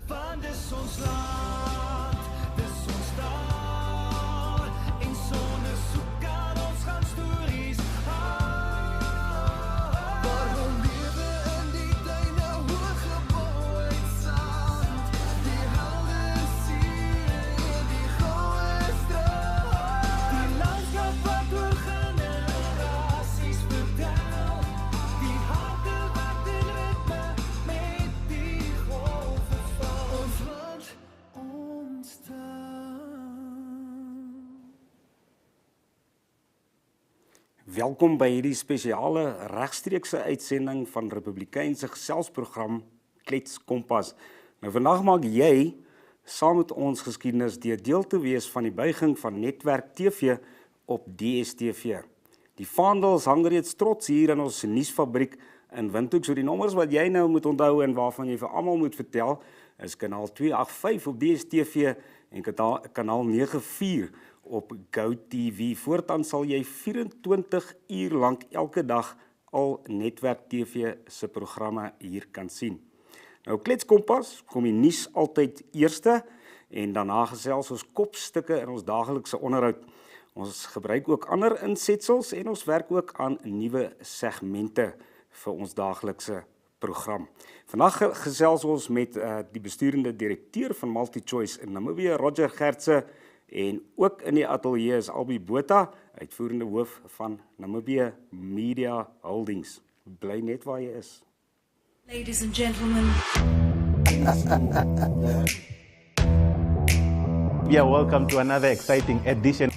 Want dis ons land, dis ons taal, en sonder soek aan ons gaan stories waar we lewe in die tuine hooggebouw uit sand, die helde sier en die goue straat, die landskap wat oor generasies vertel, die harte wat in ritme met die golwe val, ons land, ons taal. Welkom by hierdie spesiale regstreekse uitsending van Republikeinse geselsprogram Kletskompas. Nou vandag maak jy saam met ons geskiedenis deel te wees van die buiging van netwerk TV op DStv. Die vaandels hang reeds trots hier in ons nuusfabriek in Windhoek. So die nommers wat jy nou moet onthou en waarvan jy vir almal moet vertel is kanaal 285 op DStv en kanaal 94 op GoTV. Voortaan sal jy 24 uur lank elke dag al netwerk TV se programme hier kan sien. Nou Kletskompas kom die nuus altyd eerste en daarna gesels ons kopstukke in ons daaglikse onderhoud. Ons gebruik ook ander insetsels en ons werk ook aan nuwe segmente vir ons daaglikse program. Vandag gesels ons met die besturende direkteur van MultiChoice in Namibia, Gertze, en ook in die ateljee is Albe Botha, uitvoerende hoof van Namibia Media Holdings. Bly net waar jy is. Ladies and gentlemen. Yeah, welcome to another exciting edition.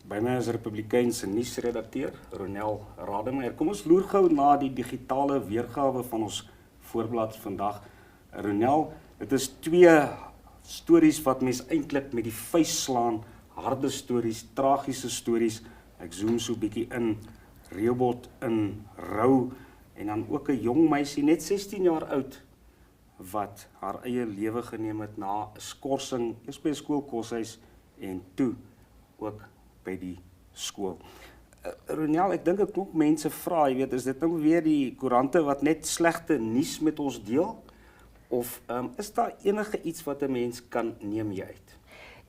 By my is Republikeinse nuusredakteur Ronel Rademeier. Kom ons loer gou na die digitale weergawe van ons voorblad vandag. Ronel, dit is 2 stories wat mens eintlik met die vuis slaan, harde stories, tragiese stories. Ek zoom so 'n bietjie in, Reebot in rou en dan ook 'n jong meisie net 16 jaar oud wat haar eie lewe geneem het na 'n skorsing, eers by 'n skoolkoshuis en toe ook by die skool. Ronel, ek dink 'n klomp mense vra, jy weet, is dit nou weer die koerante wat net slegte nuus met ons deel? Of is daar enige iets wat 'n mens kan neem jy uit?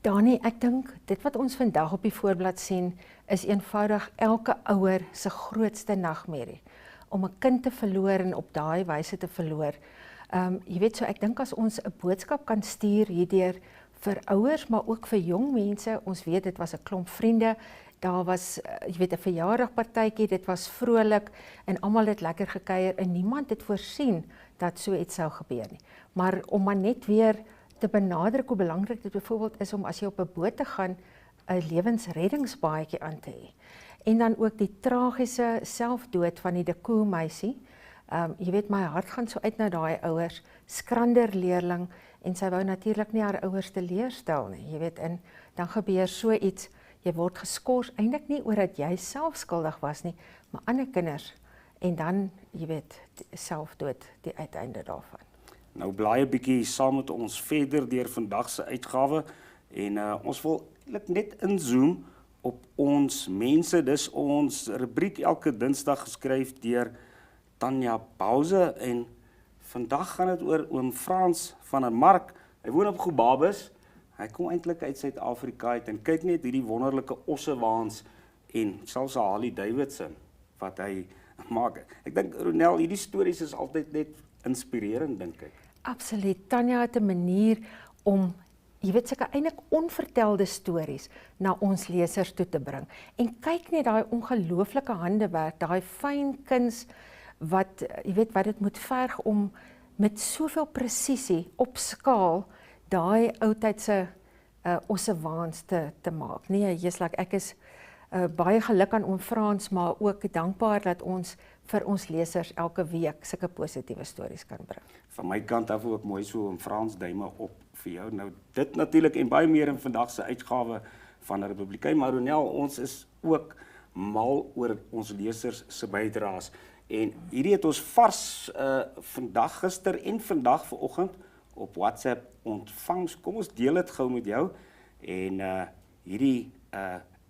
Dani, ek dink dit wat ons vandag op die voorblad sien, is eenvoudig elke ouer se grootste nagmerrie. Om 'n kind te verloor en op daai wyse te verloor. Jy weet, so ek dink as ons 'n boodskap kan stuur hierdeur vir ouers, maar ook vir jong mense. Ons weet dit was 'n klomp vriende. Daar was, jy weet, 'n verjaardagpartytjie, dit was vrolik en almal het lekker gekuier en niemand het voorsien dat so iets sou gebeur nie. Maar om maar net weer te benadruk hoe belangrik dit byvoorbeeld is om as jy op 'n boot te gaan, 'n lewensreddingsbaadjie aan te hê. En dan ook die tragiese selfdood van die Dekoe meisie. Jy weet, my hart gaan so uit na daai ouers, skrander leerling, en sy wou natuurlik nie haar ouers teleurstel nie, jy weet, en dan gebeur so iets, jy word geskort, eintlik nie oor dat jy self skuldig was nie, maar ander kinders, en dan, jy weet, selfdood, die uiteinde daarvan. Nou blaai 'n bietjie saam met ons verder deur vandag se uitgawe, en ons wil eintlik net inzoom op ons mense. Dis ons rubriek elke Dinsdag geskryf deur Tanya Pause, en vandag gaan dit oor oom Frans van der Mark. Hy woon op Gobabis. Hy kom eintlik uit Suid-Afrika uit en kyk net hierdie wonderlike ossewaans en selfs 'n Harley Davidson wat hy maak. Ek dink Ronel, hierdie stories is altyd net inspirerend, dink ek. Absoluut. Tanya het 'n manier om, jy weet, sulke eintlik onvertelde stories na ons lesers toe te bring. En kyk net daai ongelooflike handewerk, daai fyn kuns wat, jy weet, wat dit moet verg om met soveel presisie op skaal daai oudtydse ossewaans te maak. Nee, Jesus, ek is baie geluk aan oom Frans, maar ook dankbaar dat ons vir ons lesers elke week sulke positiewe stories kan bring. Van my kant af ook mooi so oom Frans, duime op vir jou. Nou dit natuurlik en baie meer in vandag se uitgawe van Republikein, maar Ronel, ons is ook mal oor ons lesers se bydraes. En hierdie het ons vars vandag, gister en vandag vanoggend op WhatsApp ontvangs. Kom ons deel dit gou met jou. En hierdie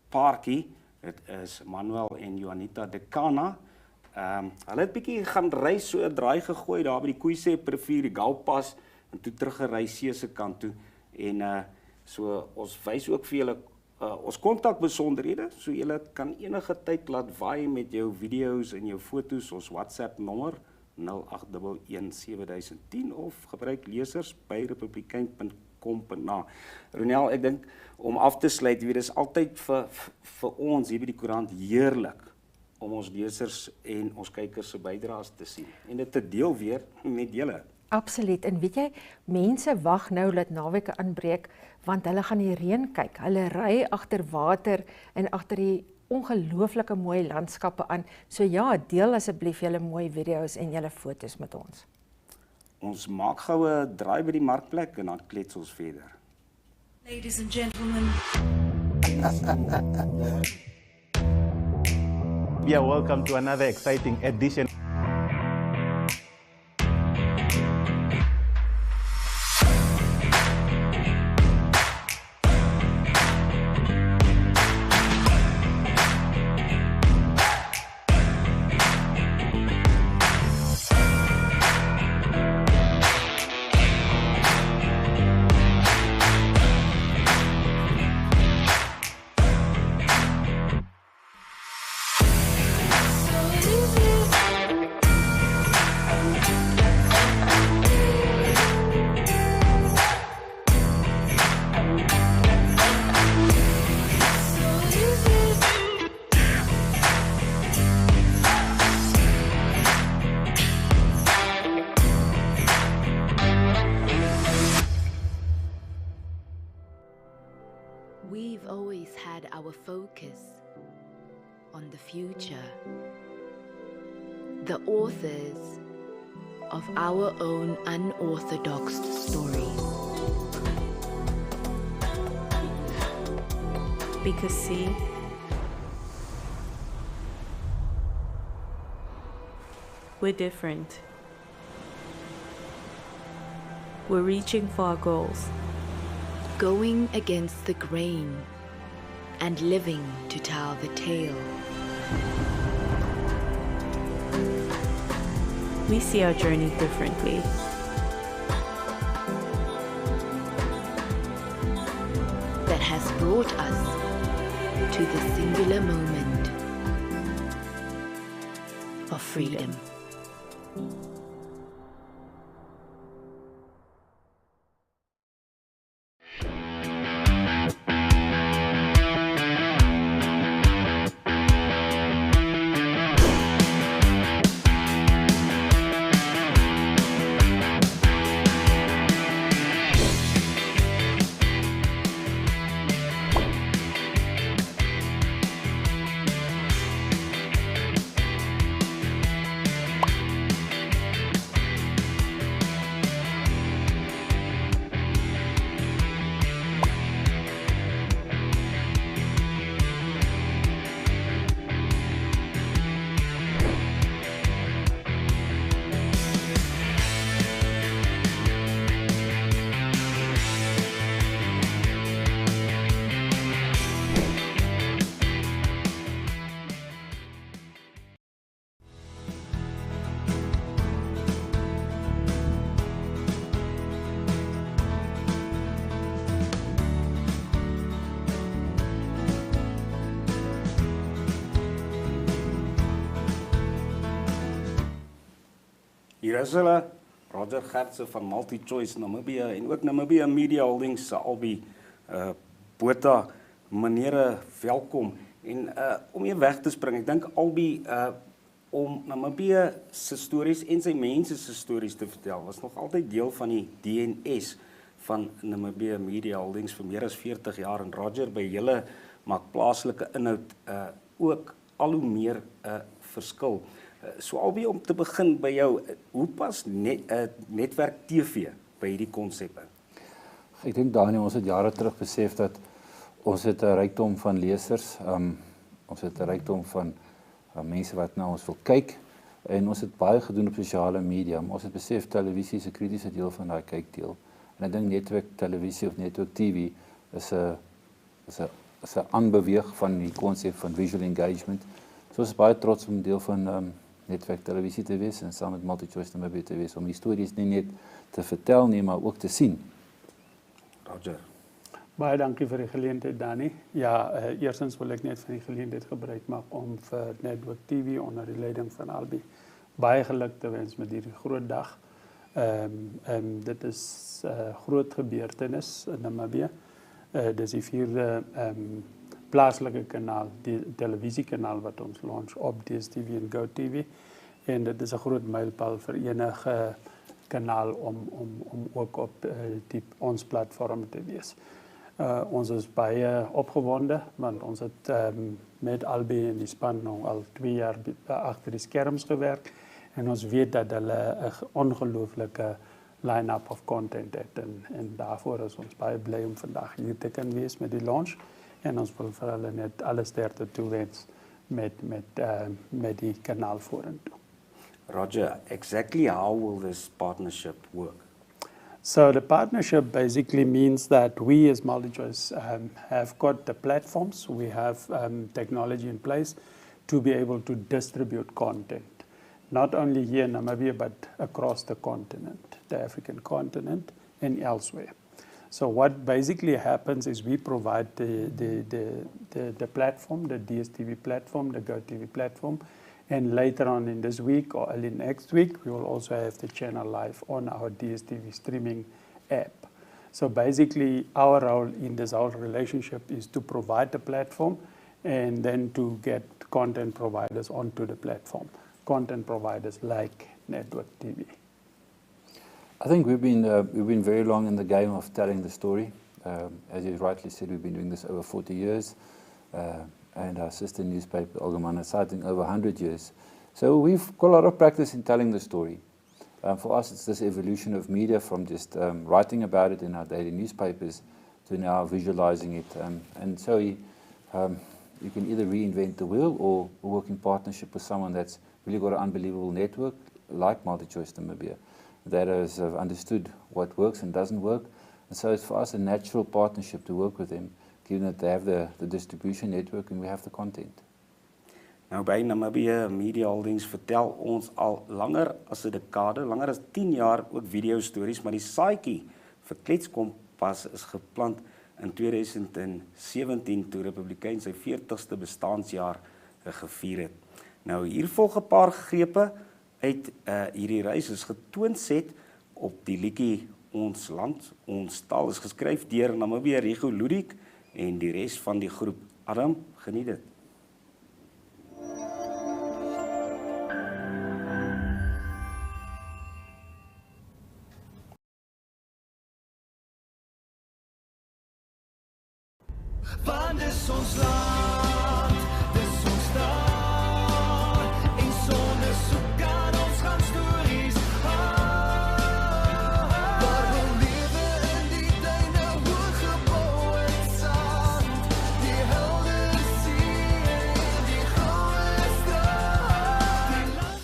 paartjie, dit is Manuel en Juanita de Cana. Hulle het bietjie gaan reis, so 'n draai gegooi daar by die Koeisep rivier, die Galpas, en toe teruggery see se kant toe. En so ons wys ook vir julle ons kontakbesonderhede, so julle kan enige tyd laat vaai met jou video's en jou foto's, ons WhatsApp nommer 08117010 of gebruik lesers by republikein.com. Ronel, ek dink om af te sluit, weet, dis altyd vir ons hier by die koerant heerlik om ons lesers en ons kykers se bydraes te sien en dit te deel weer met julle. Absoluut. En weet jy, mense wag nou dat naweke aanbreek, want hulle gaan die reën kyk. Hulle ry agter water en agter die ongelooflike mooi landskappe aan. So ja, deel asseblief julle mooi video's en julle foto's met ons. Ons maak gou 'n draai by die markplek en dan klets ons verder. Ladies and gentlemen, Yeah, welcome to another exciting edition. We've always had our focus on the future, the authors of our own unorthodox stories. because see, we're different. We're reaching for our goals. Going against the grain and living to tell the tale. We see our journey differently. That has brought us to the singular moment of freedom. Hier is hulle, Roger Gertze van MultiChoice Namibia en ook Namibia Media Holdings se Albe Botha. Menere, welkom. En om hier weg te spring, ek dink Albe om Namibia se stories en sy mense se stories te vertel, was nog altyd deel van die DNS van Namibia Media Holdings vir meer as 40 jaar en Roger by julle maak plaaslike inhoud ook al hoe meer verskil. So Albe, om te begin by jou, hoe pas netwerk TV by hierdie konsep in? Ek dink Daniel, ons het jare terug besef dat ons het 'n rykdom van lesers, ons het 'n rykdom van mense wat na ons wil kyk en ons het baie gedoen op sosiale media, maar ons het besef televisie is 'n kritiese deel van daai kykdeel. En ek dink netwerk televisie of netwerk TV is 'n aanbeweeg van die konsep van visual engagement. So ons is baie trots om deel van netwerk televisie te wees en saam met MultiChoice Namibia te wees om die stories nie net te vertel nie, maar ook te sien. Roger. Baie dankie vir die geleentheid, Dani. Ja, eerstens wil ek net van die geleentheid gebruik maak om vir Netwerk TV onder die leiding van Albe baie geluk te wens met hierdie groot dag. Dit is 'n groot gebeurtenis in Namibia. Dis die 4de plaaslike kanaal, die televisiekanaal wat ons launch op DStv en GoTV. En dit is 'n groot mylpaal vir enige kanaal om ook op ons platform te wees. Ons is baie opgewonde, want ons het met Albe en die span nou al 2 jaar agter die skerms gewerk en ons weet dat hulle 'n ongelooflike line-up of content het en daarvoor is ons baie bly om vandag hier te kan wees met die launch en ons wil vir hulle net alle sterkte toewens met die kanaal vorentoe. Roger, exactly how will this partnership work? So the partnership basically means that we as MultiChoice have got the platforms, we have technology in place to be able to distribute content, not only here in Namibia, but across the continent, the African continent and elsewhere. So what basically happens is we provide the platform, the DStv platform, the GoTV platform, and later on in this week or early next week, we will also have the channel live on our DStv streaming app. So basically, our role in this whole relationship is to provide the platform and then to get content providers onto the platform. Content providers like Network TV. I think we've been very long in the game of telling the story. As you rightly said, we've been doing this over 40 years. And our sister newspaper, Algemene Zeitung, over 100 years. So we've got a lot of practice in telling the story. For us, it's this evolution of media from just writing about it in our daily newspapers to now visualizing it. And so you can either reinvent the wheel or work in partnership with someone that's really got an unbelievable network, like MultiChoice Namibia, that has understood what works and doesn't work. And so it's for us a natural partnership to work with them, given that they have the distribution network and we have the content. Nou by Namibia Media Holdings vertel ons al langer as 'n dekade, langer as 10 jaar ook video stories, maar die saadjie vir Kletskompas is geplant in 2017 toe Republikein sy 40ste bestaanjaar gevier het. Nou hier volg 'n paar grepe uit hierdie reis is getoonset op die liedjie Ons Land, Ons Taal is geskryf deur Namibia Rigo Ludik en die res van die groep. Adam, geniet dit. Want dis ons land, dis ons taal, en sonder soek aan ons gaan stories. Waar we lewe in die tuine, hoog gebou en sand, die helder see en die goue strand.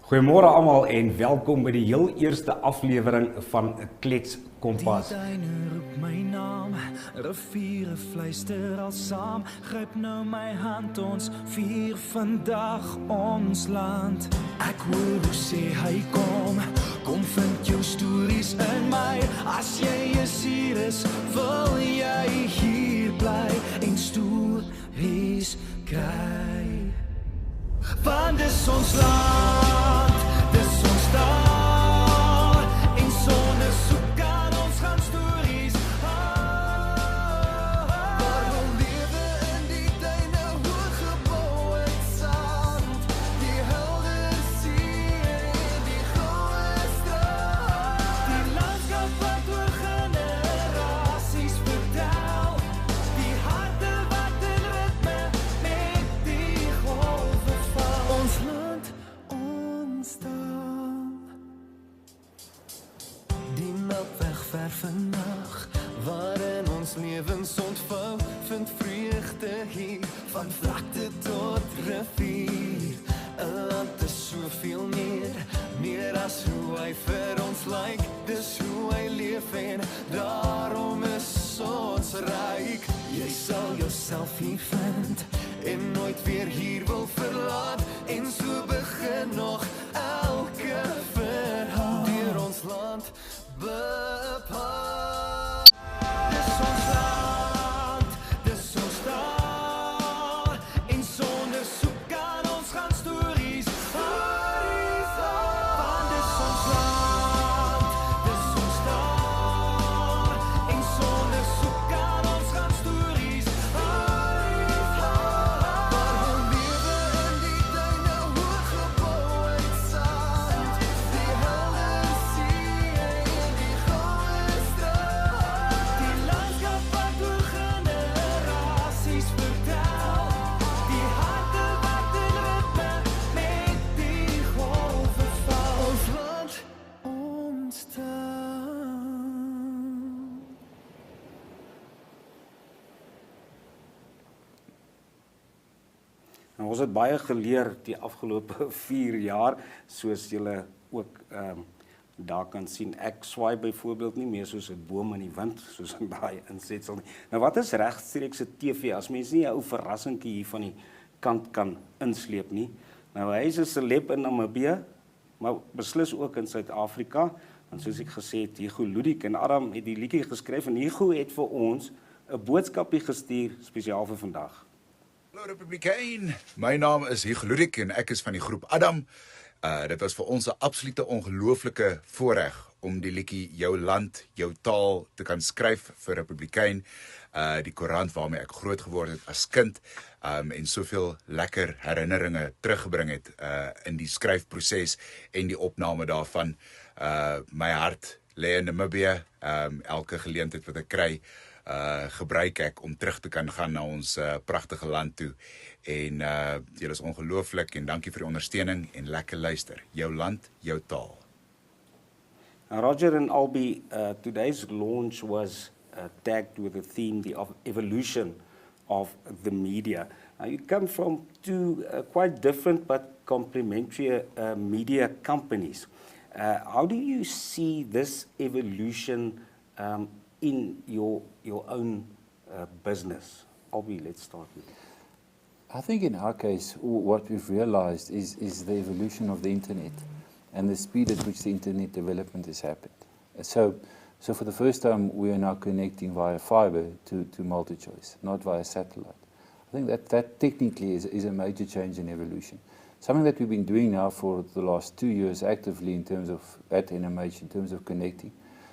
Goeiemôre almal en welkom by die heel eerste aflewering van Kletskompas. Die tuine roep my naam, riviere fluister al saam, gryp nou my hand, ons vier vandag ons land. Ek hoor hoe sê hy kom vind jou stories in my, as jy hier is, wil jy hier bly, en stories kry. Want dis ons land, dis ons taal, Vandag, waarin ons lewens ontvou, vind vreugde hier, van vlakte tot rivier. 'n Land is soveel meer as hoe hy vir ons lyk, dis hoe hy leef en daarom is ons ryk. Jy sal jouself hier vind en nooit weer hier wil verlaat, en so begin nog elke verhaal deur ons land bepaal. Dis ons land, dis ons taal, en sonder soek kan ons gaan stories van dis ons land, dis ons taal, en sonder soek kan ons gaan stories waar we lewe in die duine, hoog gebou uit sand, die helder see en die goue straat, die landskap wat oor generasies vertel, die harte wat in ritme met die golwe val. Ons land, ons taal. Nou, ons het baie geleer die afgelope 4 jaar, soos julle ook daar kan sien. Ek swaai byvoorbeeld nie meer soos 'n boom in die wind, soos in daai insetsel nie. Nou wat is regstreekse TV, as mens nie 'n ou verrassingkie hier van die kant kan insleep nie? Nou hy is 'n celeb in Namibia, maar beslis ook in Suid-Afrika. En soos ek gesê het, Hugo Ludik en Adam het die liedjie geskryf, en Hugo het vir ons 'n boodskapie gestuur spesiaal vir vandag. Hallo Republikein, my naam is Hugo Ludik en ek is van die groep Adam. Dit was vir ons 'n absolute ongelooflike voorreg om die liedjie Jou Land, Jou Taal te kan skryf vir Republikein, die koerant waarmee ek groot geword het as kind, en soveel lekker herinneringe teruggebring het in die skryfproses en die opname daarvan. My hart lê in Namibia, elke geleentheid wat ek kry, gebruik ek om terug te kan gaan na ons pragtige land toe. En julle is ongelooflik en dankie vir die ondersteuning en lekker luister. Jou land, jou taal. Roger and Albe, today's launch was tagged with the theme, the evolution of the media. Now you come from two quite different but complementary media companies. How do you see this evolution in your own business? Albe, let's start with you. I think in our case, what we've realized is the evolution of the internet and the speed at which the internet development has happened. So for the first time, we are now connecting via fiber to MultiChoice, not via satellite. I think that technically is a major change in evolution. Something that we've been doing now for the last 2 years actively in terms of at NMH, in terms of connecting.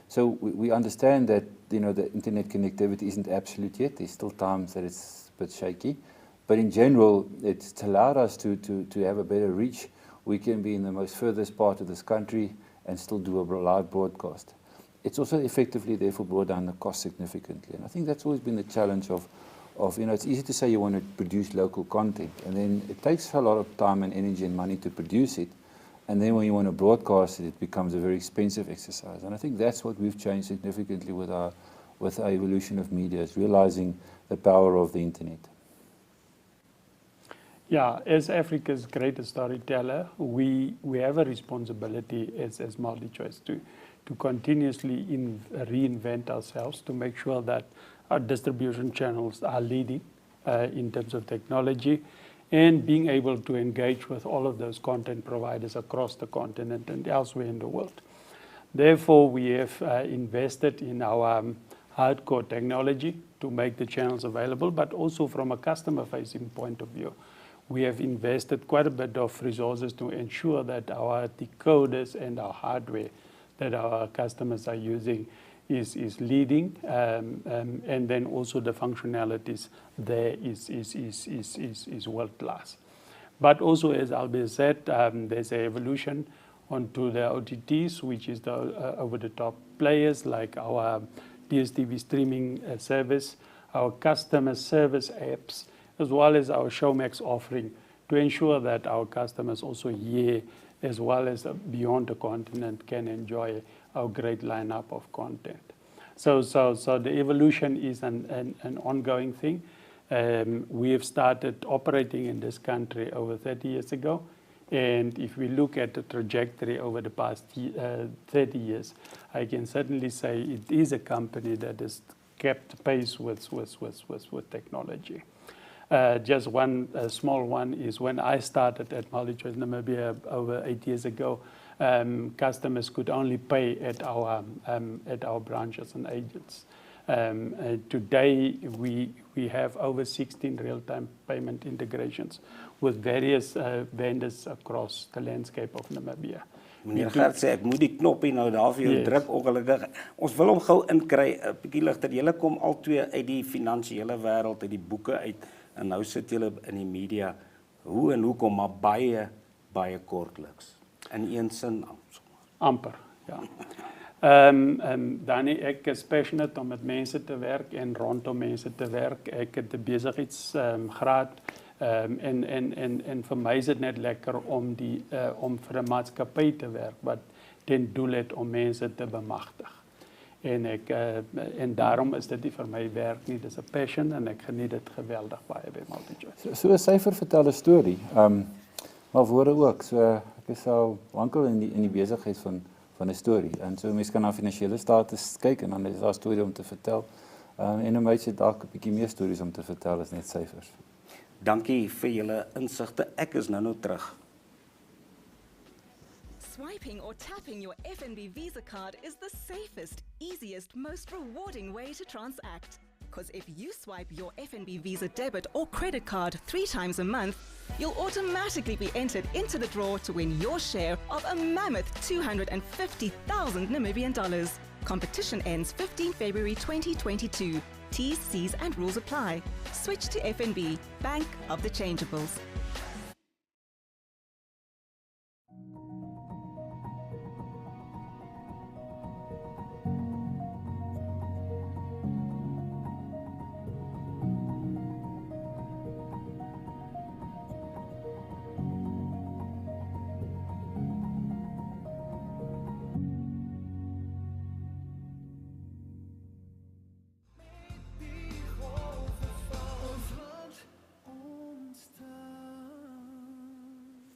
So we understand that the internet connectivity isn't absolute yet. There's still times that it's a bit shaky. But in general, it's allowed us to have a better reach. We can be in the most furthest part of this country and still do a live broadcast. It's also effectively, therefore, brought down the cost significantly. And I think that's always been the challenge of it's easy to say you want to produce local content, and then it takes a lot of time and energy and money to produce it. And then when you want to broadcast it, it becomes a very expensive exercise. And I think that's what we've changed significantly with our evolution of media, is realizing the power of the internet. Yeah, as Africa's greatest storyteller, we have a responsibility as MultiChoice to continuously reinvent ourselves, to make sure that our distribution channels are leading in terms of technology, and being able to engage with all of those content providers across the continent and elsewhere in the world. Therefore, we have invested in our hardcore technology to make the channels available, but also from a customer-facing point of view. We have invested quite a bit of resources to ensure that our decoders and our hardware that our customers are using is leading, and then also the functionalities there is world class. But also, as Albe said, there's an evolution onto the OTTs, which is the over-the-top players like our DSTV streaming service, our customer service apps, as well as our Showmax offering, to ensure that our customers also here, as well as beyond the continent, can enjoy our great lineup of content. So the evolution is an ongoing thing. We have started operating in this country over 30 years ago. And if we look at the trajectory over the past 30 years, I can certainly say it is a company that has kept pace with technology. Just one small one is when I started at MultiChoice Namibia over 8 years ago, customers could only pay at our branches and agents. Today, we have over 16 real-time payment integrations with various vendors across the landscape of Namibia. Meneer Gertze, ek moet die knoppie nou daar vir jou druk ongelukkig. Ons wil hom gou inkry, 'n bietjie ligter. Julle kom al twee uit die finansiële wêreld, uit die boeke uit en nou sit julle in die media. Hoe en hoekom, maar baie kortliks. In een sin amper, ja. Danny, ek is passionate om met mense te werk en rondom mense te werk. Ek het 'n besigheidsgraad en vir my is dit net lekker om vir 'n maatskappy te werk wat ten doel het om mense te bemagtig. En daarom is dit nie vir my werk nie, dis 'n passion en ek geniet dit geweldig baie by MultiChoice. So 'n syfer vertel 'n storie. Maar woorde ook. So ek is al wankel in die besigheid van 'n storie. En so mense kan na finansiële status kyk en dan is daar 'n storie om te vertel. En 'n mens het dalk 'n bietjie meer stories om te vertel as net syfers. Dankie vir julle insigte. Ek is nou terug. Swiping or tapping your FNB Visa card is the safest, easiest, most rewarding way to transact. Because if you swipe your FNB Visa debit or credit card 3 times a month, you'll automatically be entered into the draw to win your share of a mammoth $250,000 Namibian dollars. Competition ends 15 February 2022. T's, C's and rules apply. Switch to FNB, Bank of the Changeables.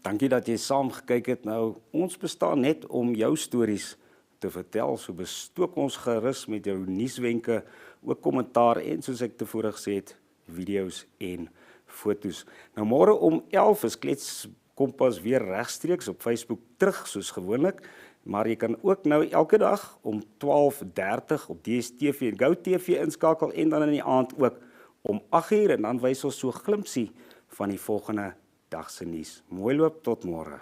Dankie dat jy saam gekyk het. Nou, ons bestaan net om jou stories te vertel. So bestook ons gerus met jou nuuswenke, ook kommentaar en soos ek tevore gesê het, video's en foto's. Nou môre om 11 is Kletskompas weer regstreeks op Facebook terug soos gewoonlik, maar jy kan ook nou elke dag om 12:30 op DStv en GoTV inskakel en dan in die aand ook om 8:00 en dan wys ons so 'n glimpsie van die volgende dag se nuus. Mooi loop tot môre.